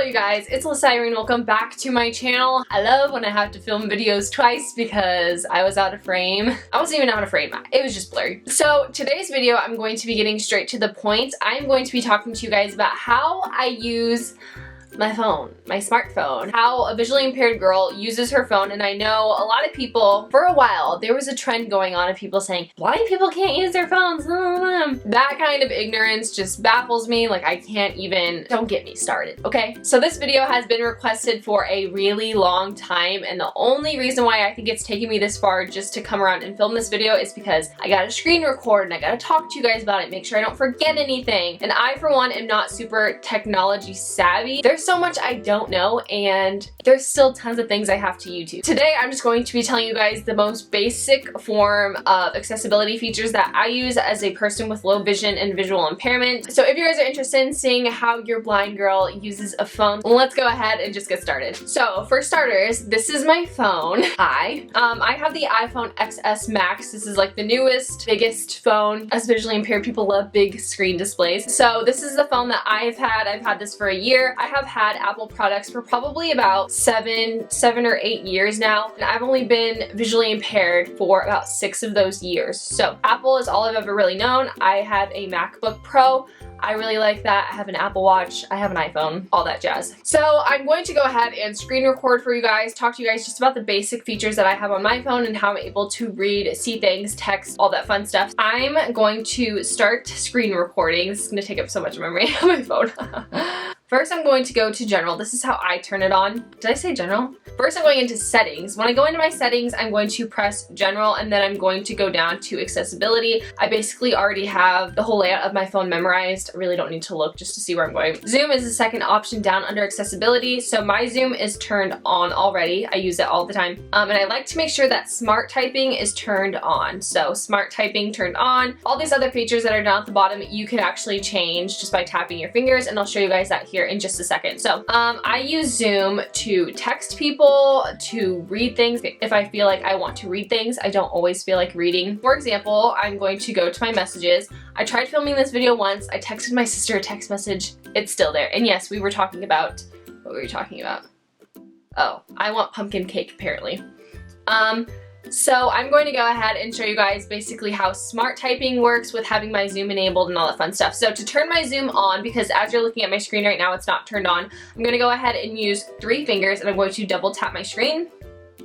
you guys, it's ALYSSA IRENE. Welcome back to my channel. I love when I have to film videos twice because I was out of frame. I wasn't even out of frame, it was just blurry. So today's video, I'm going to be getting straight to the point. I'm going to be talking to you guys about how I use my phone, my smartphone, how a visually impaired girl uses her phone. And I know a lot of people, for a while, there was a trend going on of people saying, blind people can't use their phones. That kind of ignorance just baffles me. Like, I can't even, don't get me started, okay? So this video has been requested for a really long time, and the only reason why I think it's taken me this far just to come around and film this video is because I gotta screen record and I gotta talk to you guys about it, make sure I don't forget anything. And I, for one, am not super technology savvy. There's so much I don't know, and there's still tons of things I have to YouTube. Today, I'm just going to be telling you guys the most basic form of accessibility features that I use as a person with low vision and visual impairment. So if you guys are interested in seeing how your blind girl uses a phone, let's go ahead and just get started. So for starters, this is my phone. I have the iPhone XS Max. This is like the newest, biggest phone. Us visually impaired people love big screen displays. So this is the phone that I've had. I've had this for a year. I have had Apple products for probably about seven or 8 years now, and I've only been visually impaired for about 6 of those years. So Apple is all I've ever really known. I have a MacBook Pro. I really like that. I have an Apple Watch, I have an iPhone, all that jazz. So I'm going to go ahead and screen record for you guys, talk to you guys just about the basic features that I have on my phone and how I'm able to read, see things, text, all that fun stuff. I'm going to start screen recording. This is going to take up so much memory on my phone. First, I'm going to go to general. This is how I turn it on. Did I say general? First, I'm going into settings. When I go into my settings, I'm going to press general, and then I'm going to go down to accessibility. I basically already have the whole layout of my phone memorized. I really don't need to look just to see where I'm going. Zoom is the second option down under accessibility. So my zoom is turned on already. I use it all the time. And I like to make sure that smart typing is turned on. So smart typing turned on. All these other features that are down at the bottom, you can actually change just by tapping your fingers, and I'll show you guys that here in just a second. So I use Zoom to text people, to read things if I feel like I want to read things. I don't always feel like reading. For example, I'm going to go to my messages. I tried filming this video once. I texted my sister a text message. It's still there. And yes, we were talking about, what were we talking about? Oh, I want pumpkin cake apparently. So I'm going to go ahead and show you guys basically how smart typing works with having my zoom enabled and all that fun stuff. So to turn my zoom on, because as you're looking at my screen right now, it's not turned on, I'm going to go ahead and use 3 fingers, and I'm going to double tap my screen,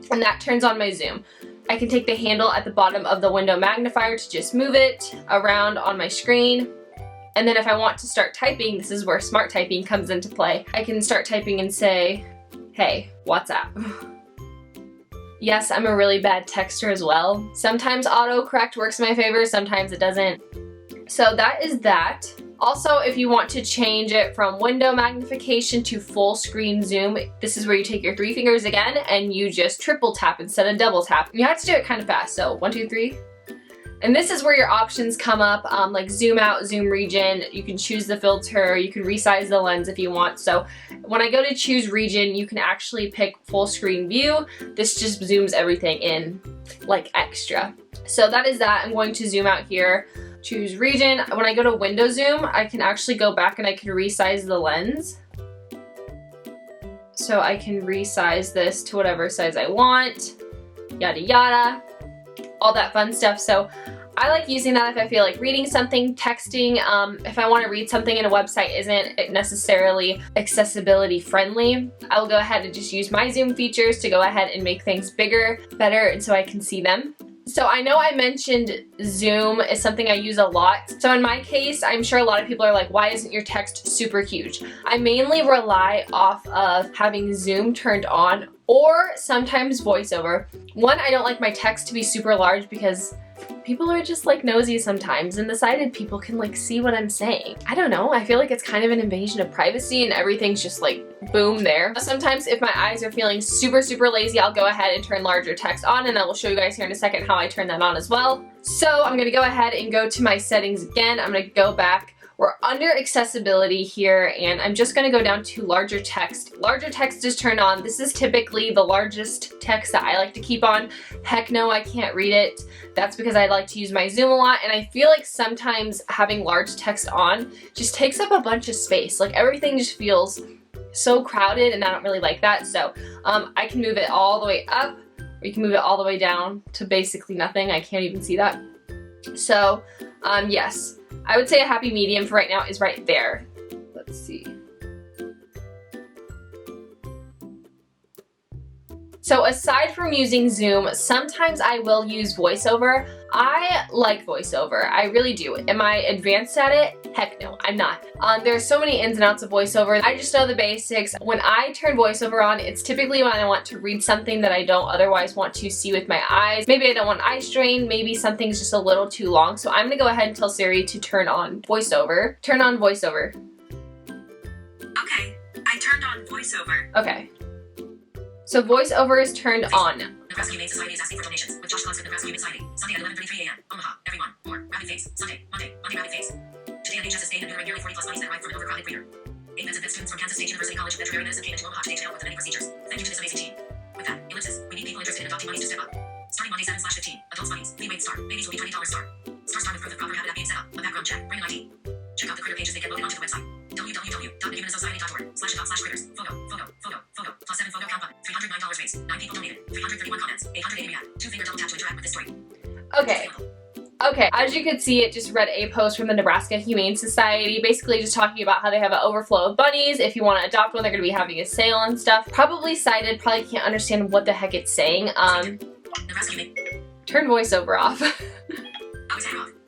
and that turns on my zoom. I can take the handle at the bottom of the window magnifier to just move it around on my screen. And then if I want to start typing, this is where smart typing comes into play. I can start typing and say, hey, what's up? Yes, I'm a really bad texter as well. Sometimes autocorrect works in my favor, sometimes it doesn't. So that is that. Also, if you want to change it from window magnification to full screen zoom, this is where you take your 3 fingers again and you just triple tap instead of double tap. You have to do it kind of fast, so 1, 2, 3. And this is where your options come up, like zoom out, zoom region. You can choose the filter, you can resize the lens if you want. So when I go to choose region, you can actually pick full screen view. This just zooms everything in like extra. So that is that. I'm going to zoom out here, choose region. When I go to window zoom, I can actually go back and I can resize the lens. So I can resize this to whatever size I want, yada yada, all that fun stuff. So I like using that if I feel like reading something, texting, if I want to read something and a website isn't necessarily accessibility friendly, I'll go ahead and just use my zoom features to go ahead and make things bigger, better, and so I can see them. So I know I mentioned Zoom is something I use a lot. So in my case, I'm sure a lot of people are like, why isn't your text super huge? I mainly rely off of having Zoom turned on, or sometimes Voiceover. One, I don't like my text to be super large because people are just like nosy sometimes, and the sighted people can like see what I'm saying. I don't know, I feel like it's kind of an invasion of privacy and everything's just like boom there. Sometimes if my eyes are feeling super lazy, I'll go ahead and turn larger text on, and I will show you guys here in a second how I turn that on as well. So I'm gonna go ahead and go to my settings again. I'm gonna go back. We're under accessibility here, and I'm just gonna go down to larger text. Larger text is turned on. This is typically the largest text that I like to keep on. Heck no, I can't read it. That's because I like to use my zoom a lot, and I feel like sometimes having large text on just takes up a bunch of space. Like everything just feels so crowded and I don't really like that. So I can move it all the way up, or you can move it all the way down to basically nothing. I can't even see that. So yes, I would say a happy medium for right now is right there. Let's see. So aside from using Zoom, sometimes I will use VoiceOver. I like VoiceOver, I really do. Am I advanced at it? Heck no, I'm not. There's so many ins and outs of VoiceOver. I just know the basics. When I turn VoiceOver on, it's typically when I want to read something that I don't otherwise want to see with my eyes. Maybe I don't want eye strain, maybe something's just a little too long. So I'm gonna go ahead and tell Siri to turn on VoiceOver. Turn on VoiceOver. Okay, I turned on VoiceOver. Okay. So VoiceOver is turned on. Nebraska Humane Society is asking for donations with Josh Lunsford, Nebraska Humane Society. Sunday at 11:33 a.m. Omaha. Everyone. More. Rabbit face. Sunday. Monday. Rabbit face. Today NHS is spaying and neutering nearly 40 plus puppies that arrived from an overcrowded breeder. 8 vets and vet students from Kansas State University College of Veterinary Medicine came into Omaha today to help with the many procedures. Thank you to this amazing team. With that, ALYSSA, we need people interested in adopting puppies to step up. Starting Monday 7/15. Adults puppies. Feed weight star. Babies will be $20 star. Star with proof of proper habitat being set up. A background check. Bring an ID. Check out the critter pages they get loaded onto the website. www.thehumansociety.org/adopt/critters. Photo. Plus 7 photo count button. $309 raised. 9 people donated. 331 comments. 880 react. 2-finger double tap to interact with this story. Okay. Okay, as you can see, it just read a post from the Nebraska Humane Society, basically just talking about how they have an overflow of bunnies. If you want to adopt one, they're going to be having a sale and stuff. Probably sighted, probably can't understand what the heck it's saying. Turn VoiceOver off.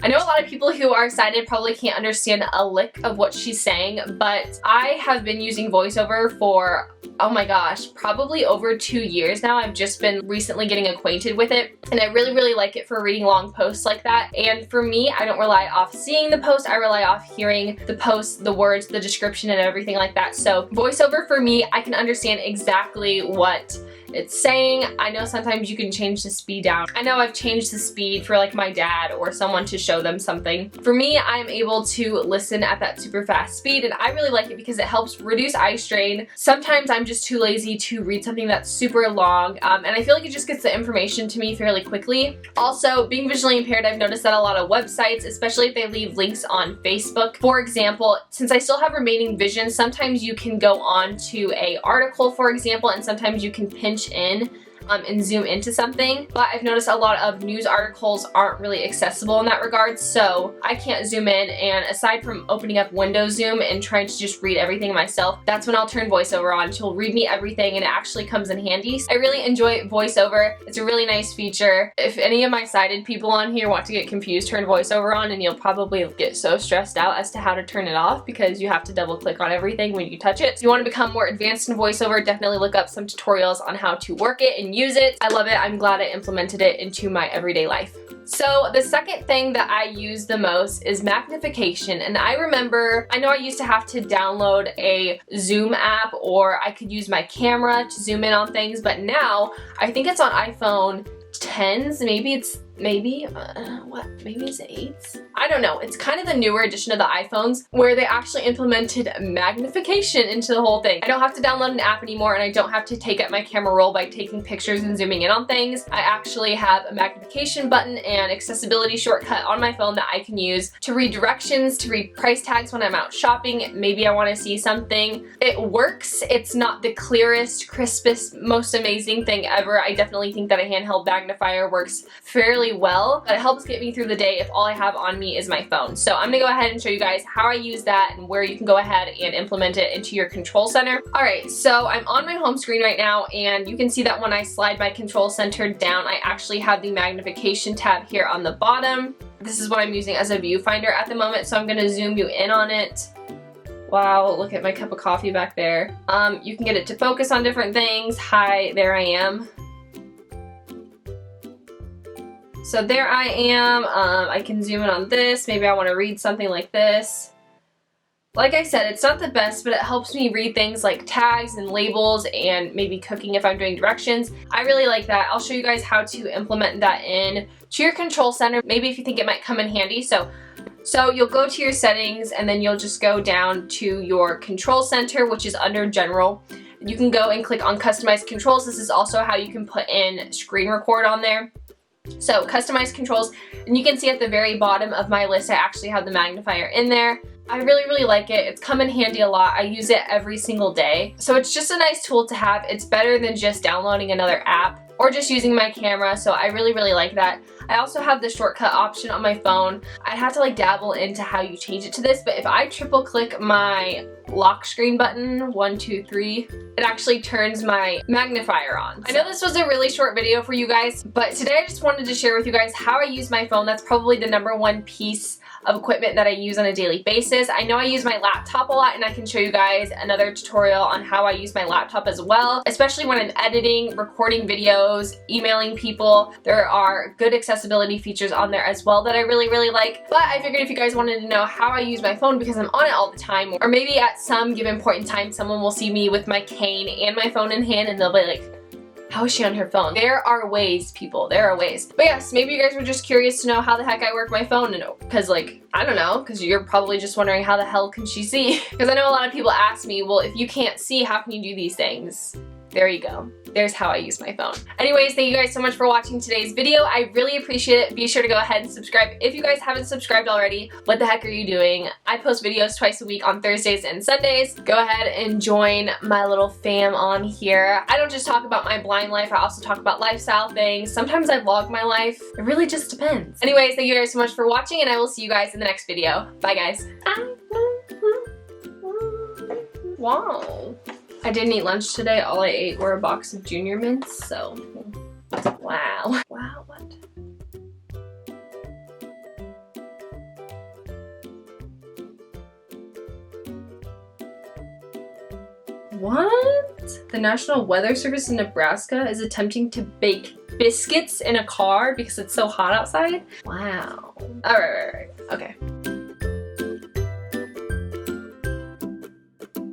I know a lot of people who are sighted probably can't understand a lick of what she's saying, but I have been using VoiceOver for, oh my gosh, probably over 2 years now. I've just been recently getting acquainted with it, and I really, really like it for reading long posts like that. And for me, I don't rely off seeing the post, I rely off hearing the post, the words, the description, and everything like that. So VoiceOver for me, I can understand exactly what it's saying. I know sometimes you can change the speed down. I know I've changed the speed for like my dad or someone to show them something. For me, I am able to listen at that super fast speed, and I really like it because it helps reduce eye strain. Sometimes I'm just too lazy to read something that's super long, and I feel like it just gets the information to me fairly quickly. Also, being visually impaired, I've noticed that a lot of websites, especially if they leave links on Facebook, for example, since I still have remaining vision, sometimes you can go on to a article, for example, and sometimes you can pinch in and zoom into something, but I've noticed a lot of news articles aren't really accessible in that regard, so I can't zoom in. And aside from opening up window zoom and trying to just read everything myself, that's when I'll turn VoiceOver on. She'll read me everything, and it actually comes in handy. I really enjoy VoiceOver. It's a really nice feature. If any of my sighted people on here want to get confused, turn VoiceOver on and you'll probably get so stressed out as to how to turn it off because you have to double click on everything when you touch it. So you want to become more advanced in VoiceOver, definitely look up some tutorials on how to work it and use it. I love it. I'm glad I implemented it into my everyday life. So the second thing that I use the most is Magnification, and I know I used to have to download a Zoom app, or I could use my camera to zoom in on things, but now I think it's on iPhone 10s, maybe it's 8s? I don't know. It's kind of the newer edition of the iPhones where they actually implemented magnification into the whole thing. I don't have to download an app anymore, and I don't have to take up my camera roll by taking pictures and zooming in on things. I actually have a magnification button and accessibility shortcut on my phone that I can use to read directions, to read price tags when I'm out shopping. Maybe I want to see something. It works. It's not the clearest, crispest, most amazing thing ever. I definitely think that a handheld magnifier works fairly well, but it helps get me through the day if all I have on me is my phone. So I'm gonna go ahead and show you guys how I use that and where you can go ahead and implement it into your control center. Alright, so I'm on my home screen right now, and you can see that when I slide my control center down, I actually have the magnification tab here on the bottom. This is what I'm using as a viewfinder at the moment, so I'm gonna zoom you in on it. Wow, look at my cup of coffee back there. You can get it to focus on different things. Hi, there I am. So there I am. I can zoom in on this. Maybe I want to read something like this. Like I said, it's not the best, but it helps me read things like tags and labels and maybe cooking if I'm doing directions. I really like that. I'll show you guys how to implement that in to your control center, maybe if you think it might come in handy. So you'll go to your settings, and then you'll just go down to your control center, which is under general. You can go and click on customize controls. This is also how you can put in screen record on there. So customize controls, and you can see at the very bottom of my list I actually have the magnifier in there. I really like it. It's come in handy a lot. I use it every single day. So it's just a nice tool to have. It's better than just downloading another app or just using my camera, so I really like that. I also have the shortcut option on my phone. I have to like dabble into how you change it to this, but if I triple click my lock screen button, 1, 2, 3, it actually turns my magnifier on. I know this was a really short video for you guys, but today I just wanted to share with you guys how I use my phone. That's probably the #1 piece of equipment that I use on a daily basis. I know I use my laptop a lot, and I can show you guys another tutorial on how I use my laptop as well, especially when I'm editing, recording videos, emailing people. There are good accessibility features on there as well that I really like. But I figured if you guys wanted to know how I use my phone because I'm on it all the time, or maybe at some given point in time someone will see me with my cane and my phone in hand and they'll be like, how is she on her phone? There are ways, people. There are ways. But yes, maybe you guys were just curious to know how the heck I work my phone. Because like, I don't know, because you're probably just wondering how the hell can she see? Because I know a lot of people ask me, well, if you can't see, how can you do these things? There you go. There's how I use my phone. Anyways, thank you guys so much for watching today's video. I really appreciate it. Be sure to go ahead and subscribe. If you guys haven't subscribed already, what the heck are you doing? I post videos twice a week on Thursdays and Sundays. Go ahead and join my little fam on here. I don't just talk about my blind life, I also talk about lifestyle things. Sometimes I vlog my life. It really just depends. Anyways, thank you guys so much for watching, and I will see you guys in the next video. Bye guys. Wow. I didn't eat lunch today. All I ate were a box of Junior Mints, so wow. Wow, what? What? The National Weather Service in Nebraska is attempting to bake biscuits in a car because it's so hot outside? Wow. Alright. Okay.